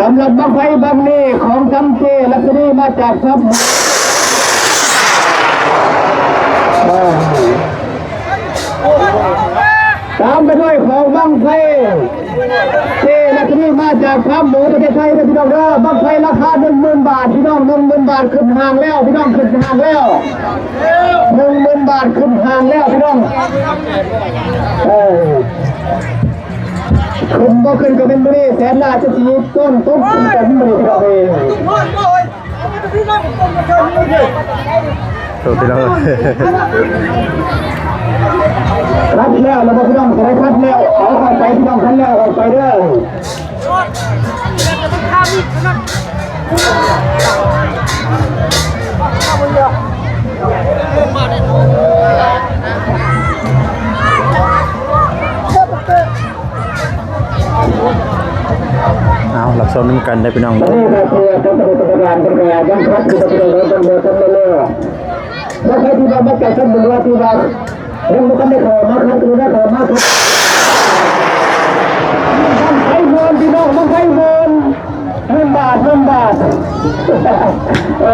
สำหรับบังไฟบังนี้ของจำเจลักษณีมาจากทัพตามไปด้วยของบังไฟเจลักษณีมาจากทัพหมูประเทศไทยนะพี่น้องเด้อบังไฟราคา10,000 บาทพี่น้อง10,000 บาทขึ้นห่างแล้วพี่น้องขึ้นห่างแล้ว10,000 บาทขึ้นห่างแล้วพี่น้องขึ้นบ่ขึ้นก็เป็นบริแสนนาจะสีต้นขึ้นกันบริเราเองถูกพี่น้องคัดแล้วเราพี่น้องจะได้คัดแล้วเอาเข้าไปพี่น้องคัดแล้วเอาไปเด้อเอาหลับโซนน้ำกันได้พี่น้องนี่ก็คือการประกาศยังคัดคือประกาศต้องเดินต้องเร็วถ้าใครที่มาจากชั้นบนว่าที่ว่ายังไม่ได้ขอมาคัดคือได้ขอมาคัดไอ้เงินพี่น้องมันไอ้เงิน10,000 บาทเ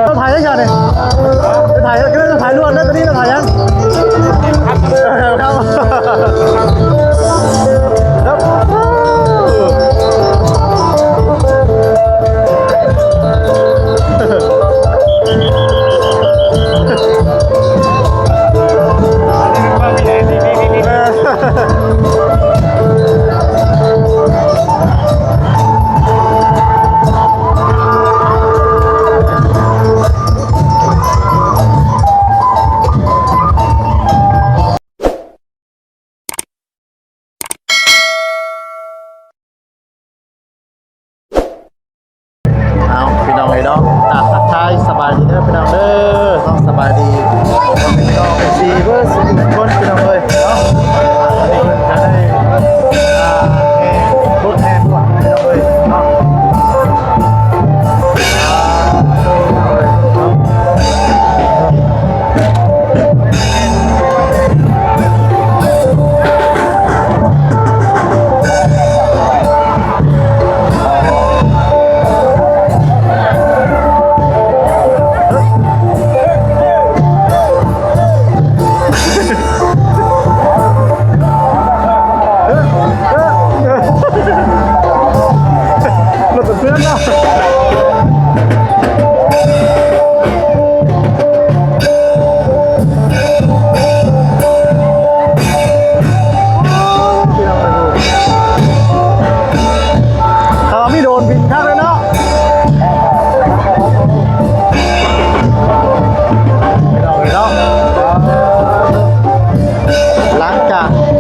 ราถ่ายได้ยังเนี่ยจะถ่ายรวดแล้วตอนนี้เราถ่ายยังทักทายสบายดีเด้อพี่น้องเด้อต้องสบายดีพี่น้องสีเบอร์สุดคนพี่น้องเลยเนาะวันนี้เพิ่นจะได้รถแทนก่อนพี่น้องเลยเนาะ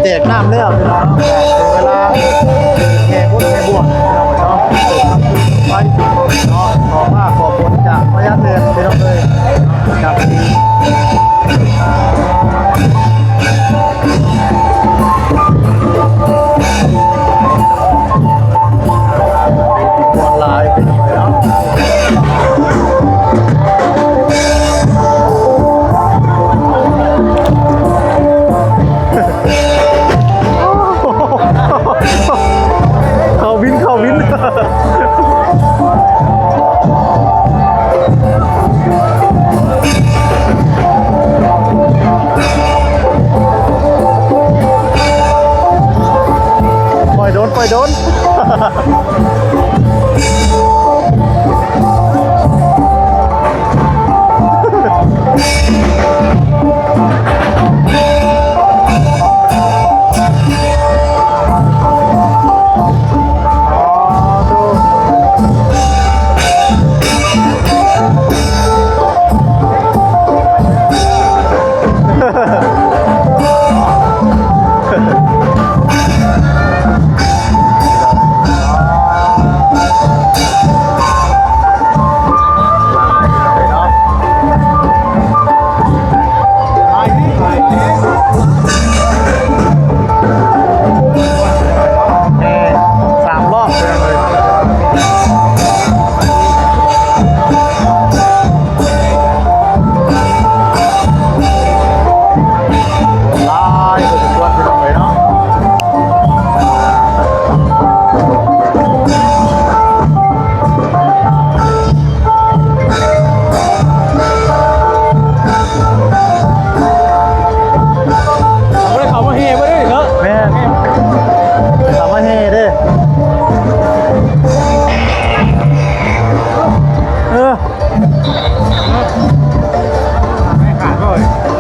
แจกน้ำแล้วพี่น้องถึงเวลาแห่บุญแห่บวชพี่น้องเนาะไปเนาะขอมาขอผลจากพระยาเทพพี่น้องเลยกับออนไลน์เป็นยังไงเนาะเขาวิน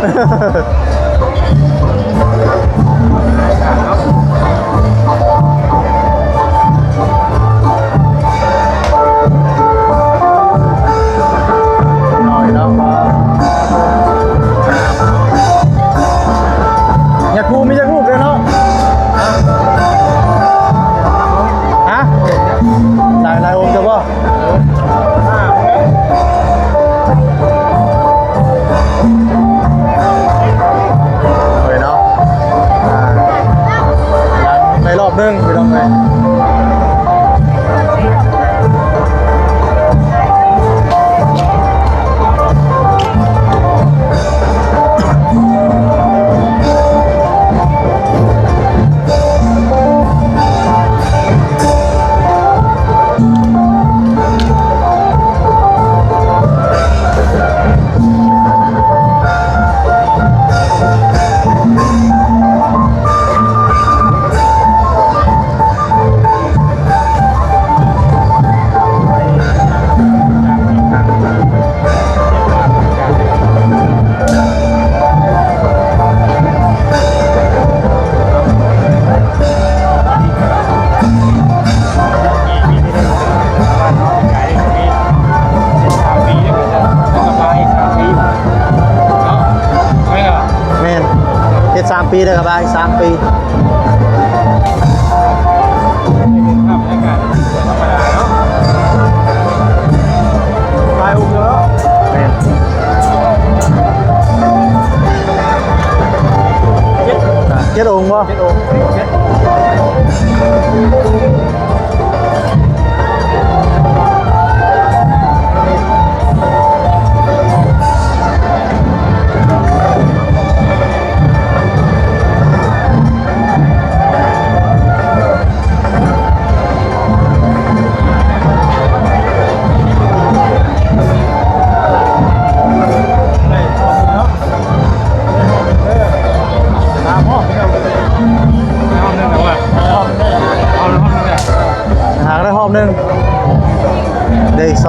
หน่อยเนาะอยากคูมีจะรูปเลยเนาะฮะลายองค์จะบ่เฮ้ยเนาะในรอบนึงไปลองไหน3 ปีเลยครับบ้าน3 ปีไปอุ้มเยอะเจ็ดองค์ป่ะหาได้หอบหนึ่งเด็ก2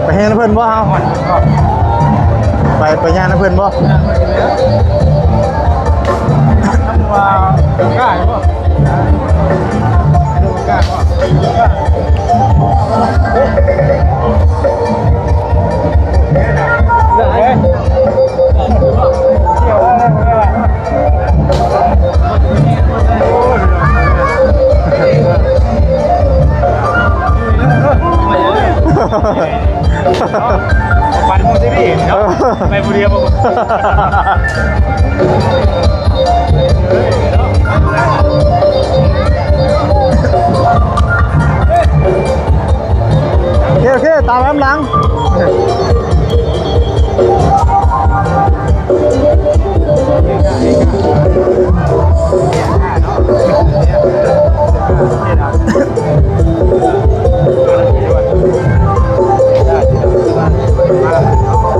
ไปแห้งน้ำเพื่อนบ่เฮาไปย่างน้ำเพื่อนบ่ว้าวกล้าบ่กล้าปั่นมูสิพี่ไปบุรีบ่โอเคตามแอมหลัง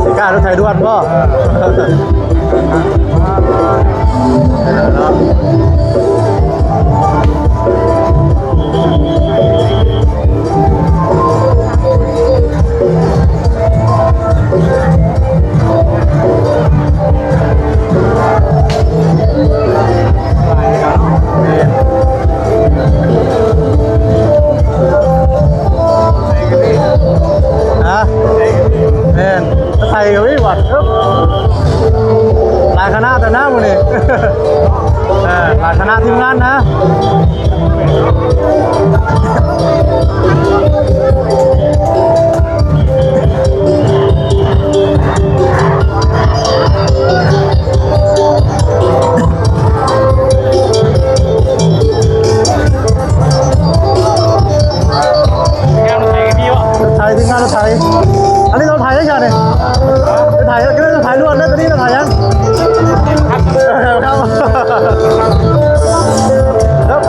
สิกล้ารถไถด่วนป่ะไทยกับพี่วัดครับหลายคณะแต่หน้ามันนี่หลายคณะทีมงานนะไทยทีมงานเราไทยอันนี้เราถ่ายได้ยังเนี่ยถ่ายก็ได้ถ่ายรวดแล้วตอนนี้เราถ่ายยังครับ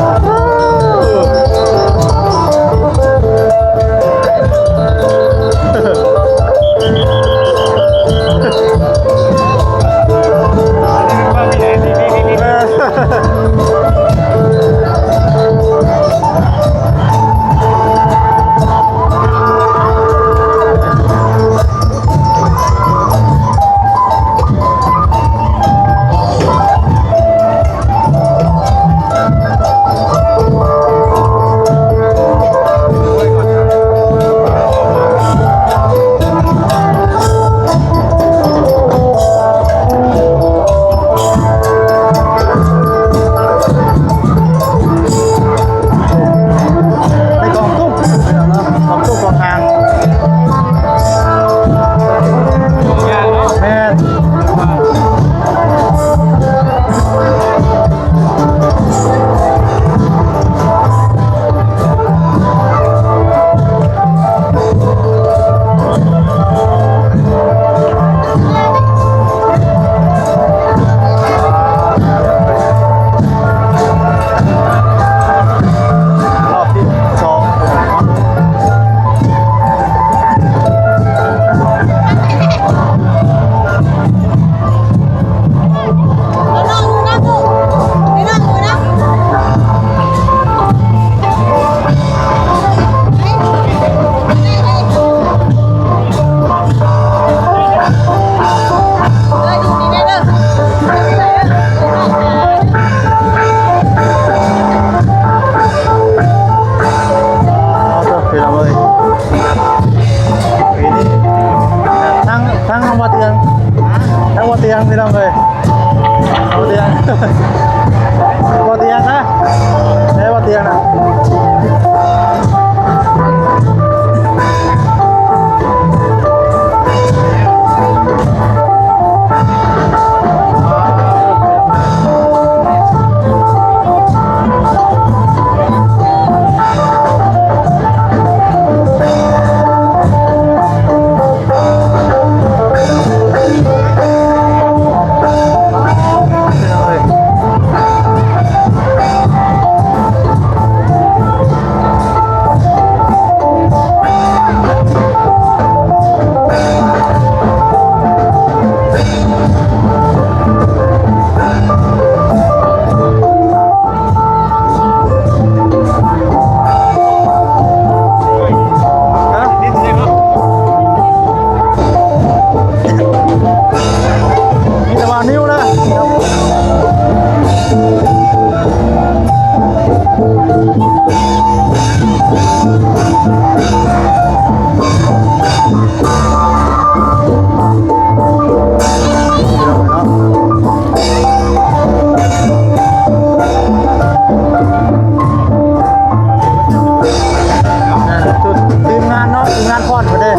บ่เตียงนะเอ้บ่เตียงนะมีแต่ว่านิ้วนะทีมงานเนาะทีมงานพอดไปเด้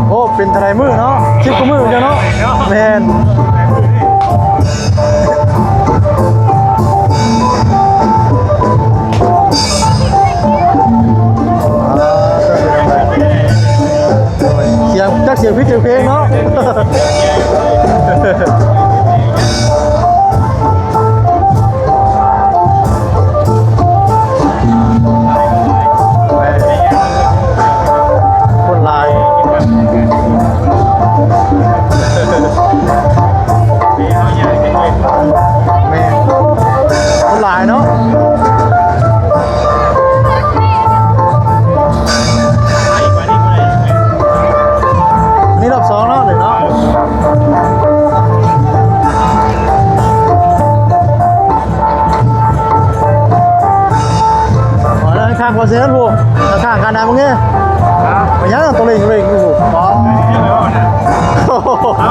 โอ้เป็นทนายมือเนาะชิปกับมือเดียวเนาะแมนเสียงจักเสียงพี่เสียงเพลงเนาะคนลายแม่คนหลายเนาะนี่รอบสองเนาะเดี๋ยวเนาะแล้วข้างคอนเสิร์ตพวกข้างกันนะมึงเนี่ยมายังตัวเล็งกูป๊อป เ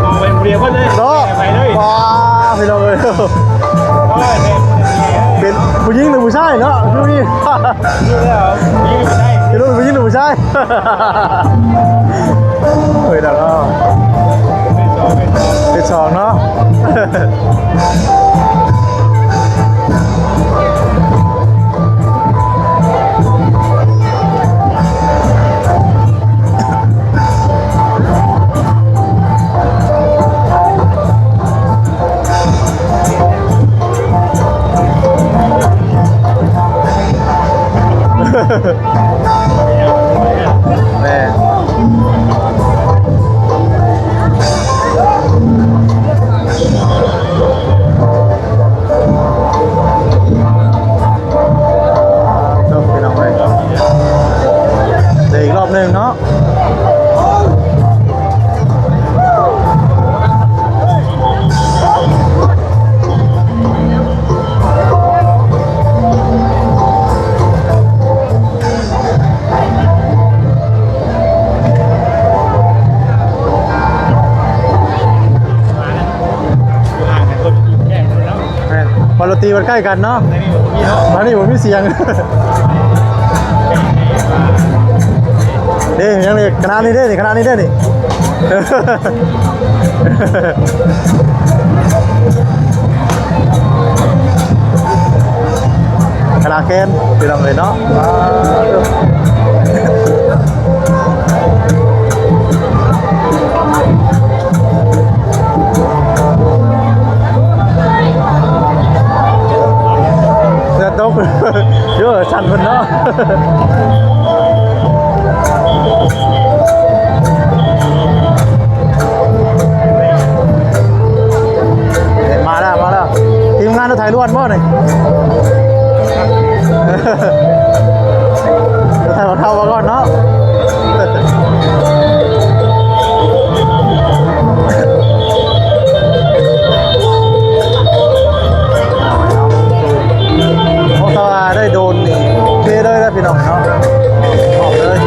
อาไปเรียกว่าเลย เนาะ ไปเลย ว้าไปเลยเป็นผู้หญิงหรือผู้ชายเนาะดูนี่ ยิงไม่ได้ ไม่รู้ผู้หญิงหรือผู้ชายเฮ้ยดังอ่ะเป็นสองเนาะแม่จบไปน้องไปเดี๋ยวอีกรอบหนึ่งเนาะพอเราตีมันใกล้กันเนาะมานี่ผมมีเสียงเด้ยังนี่คณะนี้เด้นี่คณะนี้เด้นี่คณะเกณฑ์ไปลองเลยเนาะตกเยอะสั่นคนเนาะมาแล้วทีมงานเราถ่ายรวดบ่หน่อยเราถ่ายของเท่ามาก่อนเนาะได้โดนนี่ เลยนะพี่น้องเนาะออกเลย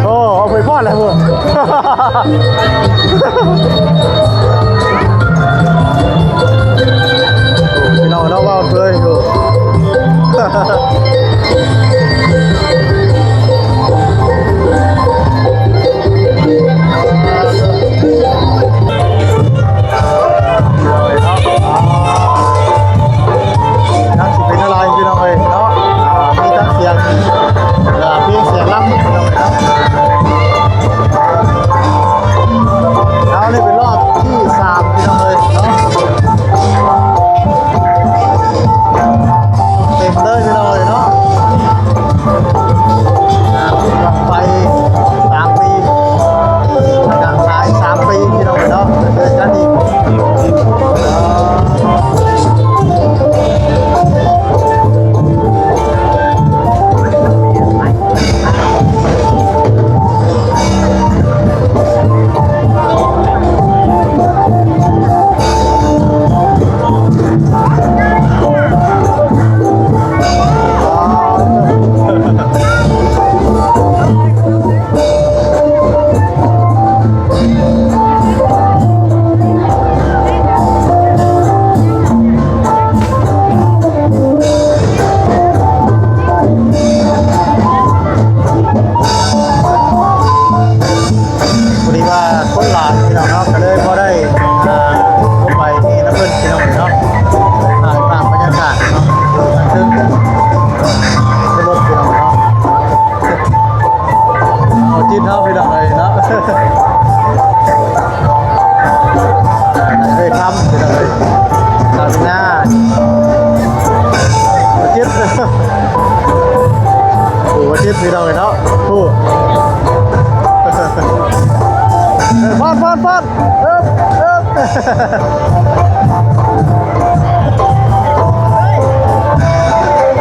โอ้เอาไปพอดเลยพวกพี่น้องเราว่าเลยอยู่นักสิเป็นอะไรพี่น้องเลยเนาะมีทั้งเสียงเพียงเสียงล่ำพี่น้องเนาะแล้วนี่เป็นรอบที่3พี่น้องเลยเนาะเต็มเลยพี่น้องเลยเนาะไป3 ปีกลางสาย3 ปีพี่น้องเลยเนาะเดินกันอีกพอดีว่าคนหลานพี่น้องเนาะก็เลยพอได้เข้าไปนี่น้ำเพิ่นพี่น้องเนาะตามบรรยากาศเนาะซึ่งในรถพี่น้องเนาะเอาจิ้นเนาะพี่น้องเลยเนาะเคยทำพี่น้องเลยตามหน้าจิ้นโอ้จิ้นพี่น้องเลยเนาะโอ้ฟอน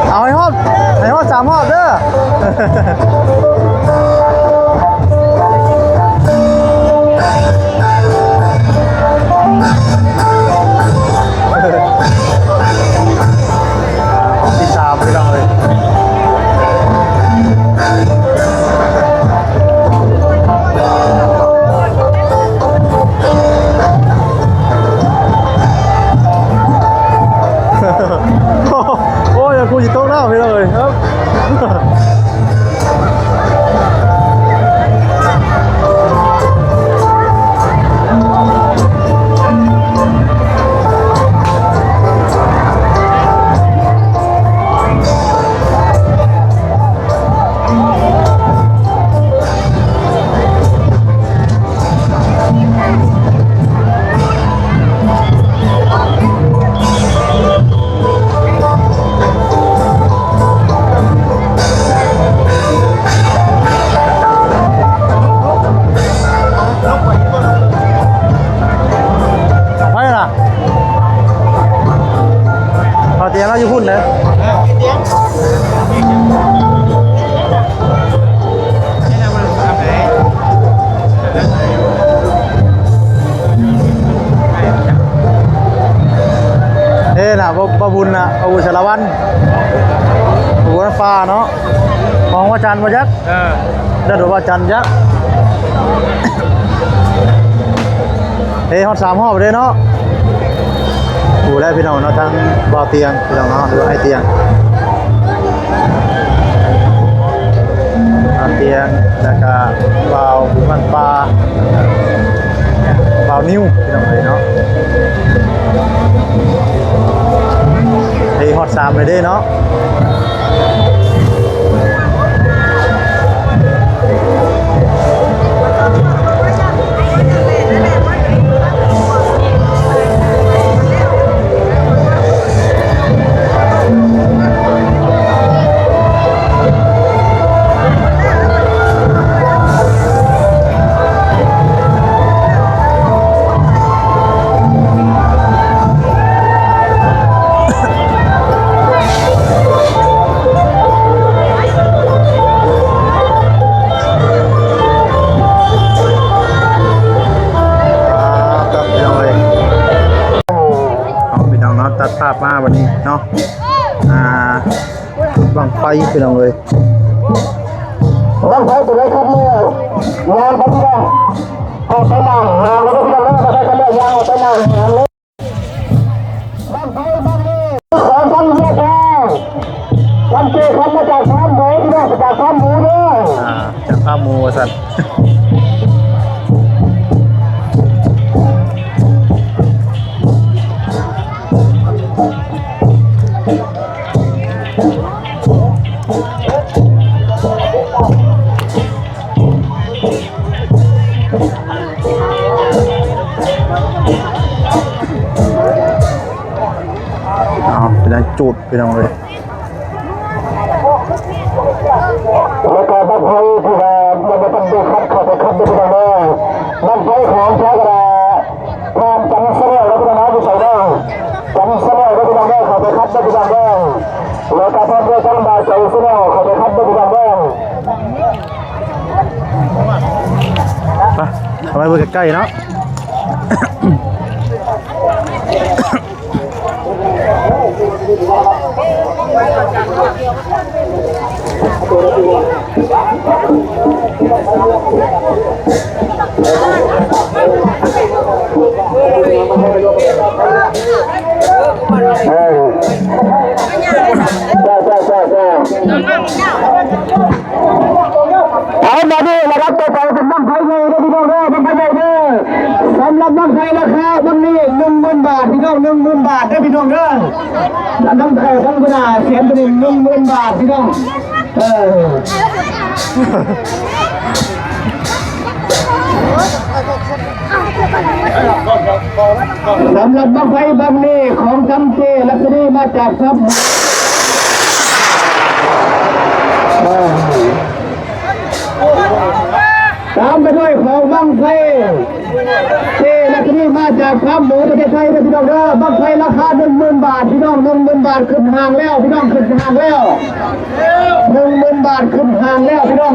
เอาให้ฮอด3 ฮอดเด้อที่3พี่น้องเลยโอ้ยกูจะโต๊ะหน้าพี่เลยครับเตียงเราอยู่พุ่นเลยน่ะบ่บุญน่ะบ่บุญสารวัตรบ่บุญฟ้าเนาะมองว่าจันทร์บ่ยักได้ดูว่าจันทร์ยักฮอด3 ฮอบเลยเนาะผู้แรกพี่น้องเนาะทั้งบ่อเตียงพี่น้องเนาะหรือว่าไอเตียงเตียงแล้วก็บ่าวบุญมันปลา นิ้วพี่น้องเลยเนาะเฮ้ยฮอต3เลยเด้เนาะตัดภาพมาวันนี้เนาะบังไฟไปลองเลย บ้างไฟตัวไหนครับเนี่ยงานครับพี่น้องออกไปหน้าหางแล้วก็พี่น้องแล้วก็ไปกันเลยยาวไปหน้าหางเลยบ้างไฟบ้างนี้ของทำเยอะแยะลำเจอขันมาจากฟาร์มหมูพี่น้องจากฟาร์มหมูด้วยจากภาพมูสัตว์เป็นจุดไปลองเลยแล้วก็บ้างไฟที่ว่ามันจะต้องดูคัดเข้าไปคัดดูพี่น้องเลยบ้างไฟของใช้กระดาษความจังเสี้ยวแล้วพี่น้องนะผู้ใส่ได้จังเสี้ยวแล้วพี่น้องได้เข้าไปคัดดูพี่น้องได้แล้วก็พอเพื่อจังบาใจเสี้ยวเข้าไปคัดดูพี่น้องได้ไปทำไมเบอร์ใกล้ๆเนาะเอามาดินะครับต่อไปเป็นบ้างไฟเลยนะพี่น้องนะบ้างไฟเลยเด้อสำหรับบ้างไฟราคาวันนี้10,000 บาทพี่น้อง10,000 บาทนะพี่น้องเด้อน้ำไฟทั้งเวลาเสียงเป็น10,000 บาทพี่น้องสำหรับบ้างไฟบ้างนี้ของจำเจลักษณะมาจากครับตามไปด้วยของบ้างไฟเจลักษณะมาจากครับหมูประเทศไทยนะพี่น้องเด้อบ้างไฟราคา10,000 บาทพี่น้อง10,000 บาทขึ้นห่างแล้วพี่น้องขึ้นห่างแล้ว10,000 บาทขึ้นห่างแล้วพี่น้อง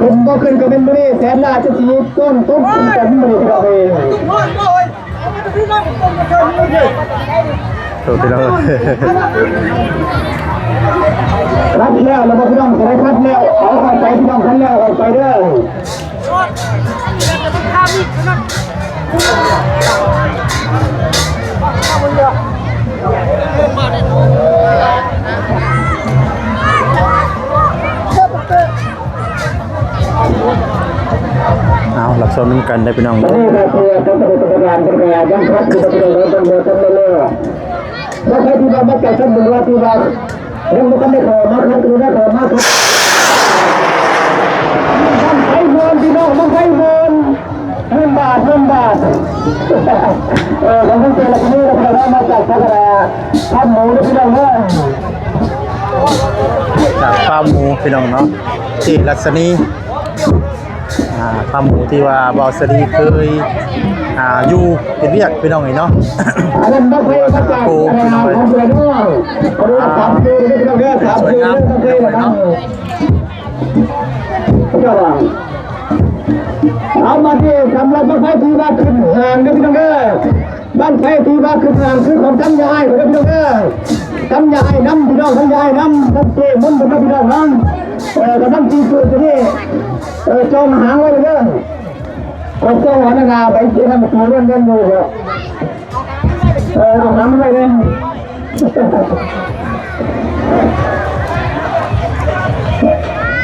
ขึ้นบ่ขึ้นก็เป็นบริแสนนาจะชีต้นขึ้นกันบริเราเองถูกไปแล้วรับแล้วเราพี่น้องจะได้คัดแล้วเอาเข้าไปพี่น้องคัดแล้วเอาไปเด้อเอาหลับซ้อมน้ำกันได้พี่น้องนี่ก็คือต้องเป็นการยังคัดคือต้องเลยแล้วใครที่มาไม่จัดชั้นบนว่าที่ว่ายังไม่ได้ขอมาคัดคือได้ขอมาคัดต้องใช้เงินพี่น้องต้องใช้เงิน10,000 บาทเราต้องเจอแล้วนี่เราได้มาจากกระดาษทำหมูนะพี่น้องเนาะจากฟาร์มหมูพี่น้องเนาะที่ลักษณีฟาร์มหมูที่ว่าบอสดีเคยอยู่เป็นเวียกพี่น้องเนาะอันนั้นไม่เคยประกาศของเราด้วยทำดูพี่น้องเนาะทำดูไม่เคยนะครับเจ้าว่าเอามาที่สำหรับบ้านไฟที่ว่าขึ้นห่างนะพี่น้องเด้อบ้านไฟที่ว่าขึ้นห่างคือของทำยายนะพี่น้องเด้อทำยายน้ำพี่น้องทำยายน้ำทำเจมุนพี่น้องน้ำกระทำจีจุดที่จมหางไว้เลยเด้อคนเจ้าหัวหน้าไปเชื่อทำตัวเล่นดูเอาน้ำไว้เลย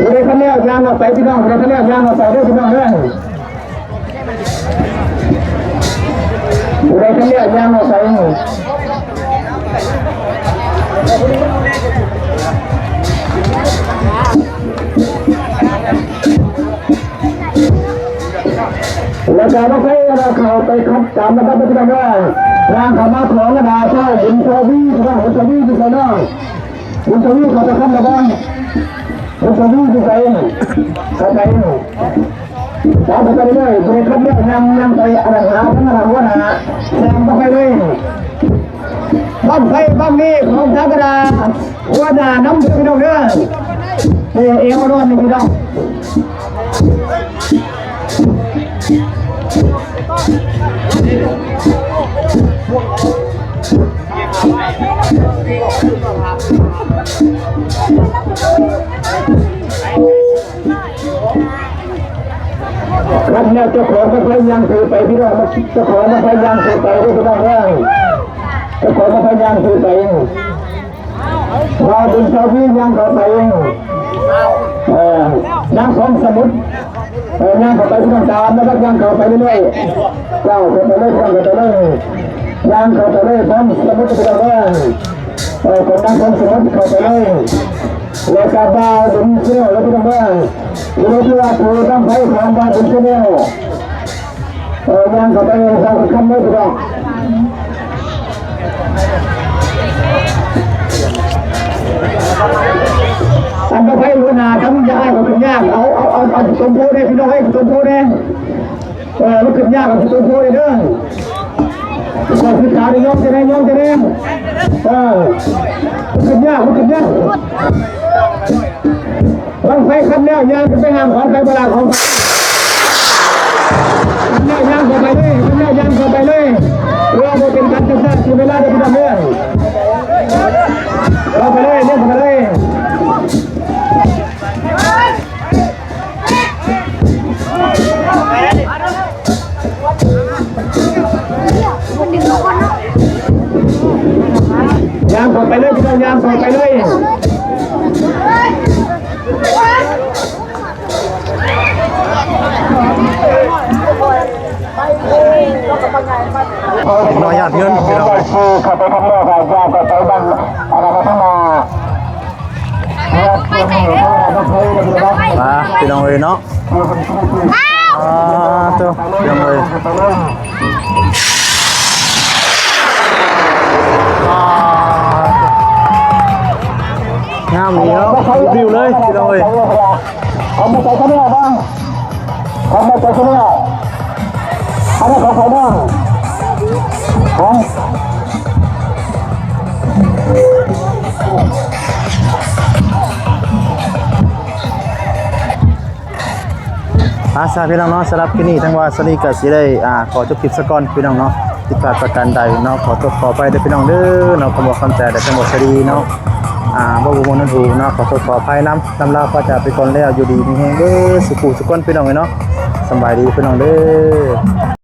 ผู้ใดคันแนวยางออกไปพี่น้องผู้ใดคันแนวยางออกไปเด้อพี่น้องเด้อผู้ใดคันแนวยางออกไปแล้วก็ต้องให้เราเข้าไปคัดตามนะครับพี่น้องว่าร่างเขามาของกระดาษใช่บุญโชวีครับบุญโชวีที่ไหนน้องบุญโชวีเขาจะคัดระบายบุญโชวีที่ไหนเขาไปตามไปเลยบริคัดเนี่ยนำไปอะไรหาทั้งหาหัวหานำไปเลยบ้านไฟบ้านนี้ของทางกระดาษหัวหน้าน้ำพี่น้องเด้อเอวร้อนนี่พี่น้องครับเนี่ยเจ้าของมาพยายามซื้อไปพี่น้องเจ้าของมาพยายามซื้อไปพี่น้องเอ้ยเจ้าของมาพยายามซื้อไปเราบุญเจ้าพี่ยังเข้าไปยังของสมุดยังเข้าไปพี่น้องตามนะครับยังเข้าไปเรื่อยๆเจ้าเข้าไปเรื่อยๆเข้าไปเรื่อยๆยังเข้าไปเรื่อยๆของสมุดพี่น้องเอ้ยคนนั่งของสมุดเข้าไปเรื่อยแล้วก็ดาวบุญเชี่ยวแล้วพี่น้องเอ้ยอยู่ในที่ว่าถูกต้องใช้ของดาวบุญเชี่ยวยังเข้าไปสร้างคำไม่ถูกอันก็ให้หัวหน้าทำยากกับขึ้นยากเอาต้นโพได้พี่น้องให้ต้นโพได้มันขึ้นยากกับต้นโพได้เด้อก่อนขึ้นขาได้ย่องจะได้ขึ้นยากมันขึ้นยากบางไฟขันแล้วยางไปห้ามของไฟโบราณของขันแล้วยางเข้าไปเลยขันแล้วยางเข้าไปเลยเรือโบเป็นการจัดการที่เวลาจะพี่น้องเด้อเข้าไปเลยเนี่ยเข้าไปเลยยามเข้าไปเลยพี่น้องยามเข้าไปเลยน้อยหยาดเงินพี่น้องเข้าไปข้างนอกครับยามเข้าไปบ้านอะไรข้างหน้าพี่น้องเนาะตัวพี่น้องงามดีเนาะวิวเลยพี่น้องเอามาใส่ข้างนอกบ้างเอามาใส่ข้างนอกเอามาใส่ข้างนอกอาซาพี่น้องเนาะสำหรับที่นี่ทั้งว่าสนีกับสีได้ขอจบคลิปสักก่อนพี่น้องเนาะติดตามประกันใดเนาะขอไปเด้อพี่น้องเด้อเนาะขอบอกคำใจได้ทั้งหมดสดีเนาะบ่บุญนั่นถูเนาะขอภัยน้ำลาก็จะไปก่อนแล้วอยู่ดีมีแฮงเด้อสุขุสุขคนพี่น้องเนาะสบายดีพี่น้องเด้อ